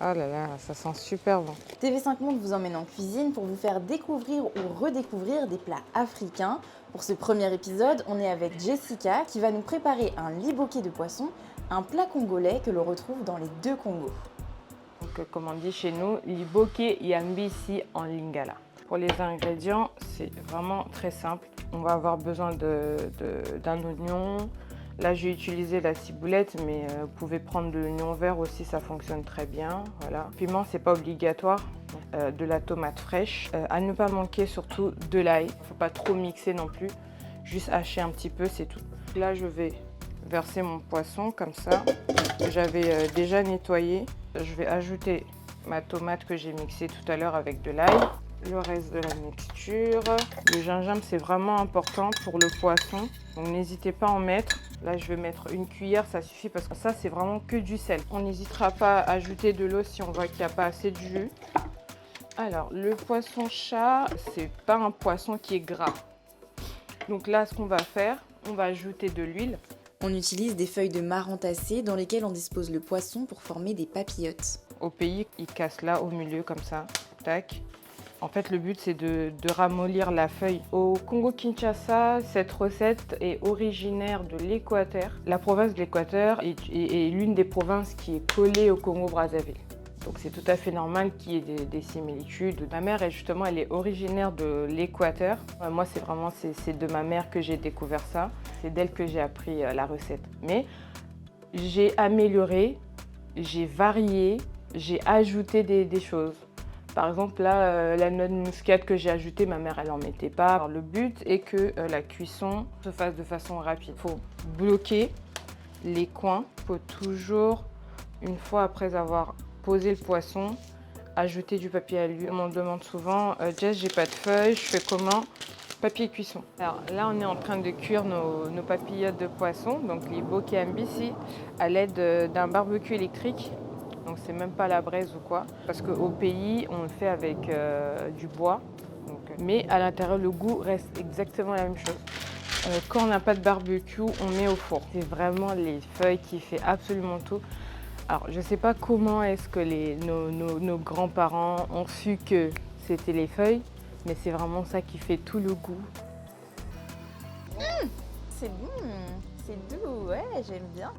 Oh là là, ça sent super bon. TV5 Monde vous emmène en cuisine pour vous faire découvrir ou redécouvrir des plats africains. Pour ce premier épisode, on est avec Jessica qui va nous préparer un liboké de poisson, un plat congolais que l'on retrouve dans les deux Congos. Donc, comme on dit chez nous, liboké yambisi en lingala. Pour les ingrédients, c'est vraiment très simple. On va avoir besoin d'un oignon. Là, j'ai utilisé la ciboulette, mais vous pouvez prendre de l'oignon vert aussi, ça fonctionne très bien. Voilà. Piment, c'est pas obligatoire. De la tomate fraîche. À ne pas manquer surtout de l'ail. Il ne faut pas trop mixer non plus. Juste hacher un petit peu, c'est tout. Là, je vais verser mon poisson comme ça, que j'avais déjà nettoyé. Je vais ajouter ma tomate que j'ai mixée tout à l'heure avec de l'ail. Le reste de la mixture. Le gingembre, c'est vraiment important pour le poisson, donc n'hésitez pas à en mettre. Là, je vais mettre une cuillère, ça suffit parce que ça, c'est vraiment que du sel. On n'hésitera pas à ajouter de l'eau si on voit qu'il n'y a pas assez de jus. Alors, le poisson chat, c'est pas un poisson qui est gras. Donc là, ce qu'on va faire, on va ajouter de l'huile. On utilise des feuilles de marc entassées dans lesquelles on dispose le poisson pour former des papillotes. Au pays, ils cassent là au milieu comme ça. Tac. En fait, le but, c'est de ramollir la feuille. Au Congo-Kinshasa, cette recette est originaire de l'Équateur. La province de l'Équateur est l'une des provinces qui est collée au Congo-Brazzaville. Donc c'est tout à fait normal qu'il y ait des similitudes. Ma mère, elle est originaire de l'Équateur. Moi, c'est de ma mère que j'ai découvert ça. C'est d'elle que j'ai appris la recette. Mais j'ai amélioré, j'ai varié, j'ai ajouté des choses. Par exemple, là, la noix de muscade que j'ai ajoutée, ma mère, elle n'en mettait pas. Alors, le but est que la cuisson se fasse de façon rapide. Il faut bloquer les coins. Il faut toujours, une fois après avoir posé le poisson, ajouter du papier à l'huile. On m'en demande souvent, Jess, j'ai pas de feuilles, je fais comment? Papier cuisson. Alors là, on est en train de cuire nos papillotes de poisson, donc les bokeh mbisi, à l'aide d'un barbecue électrique. Donc c'est même pas la braise ou quoi, parce qu'au pays on le fait avec du bois, mais à l'intérieur le goût reste exactement la même chose. Quand on n'a pas de barbecue, on met au four. C'est vraiment les feuilles qui fait absolument tout. Alors je sais pas comment est-ce que nos grands-parents ont su que c'était les feuilles, mais c'est vraiment ça qui fait tout le goût. C'est bon, c'est doux, ouais, j'aime bien.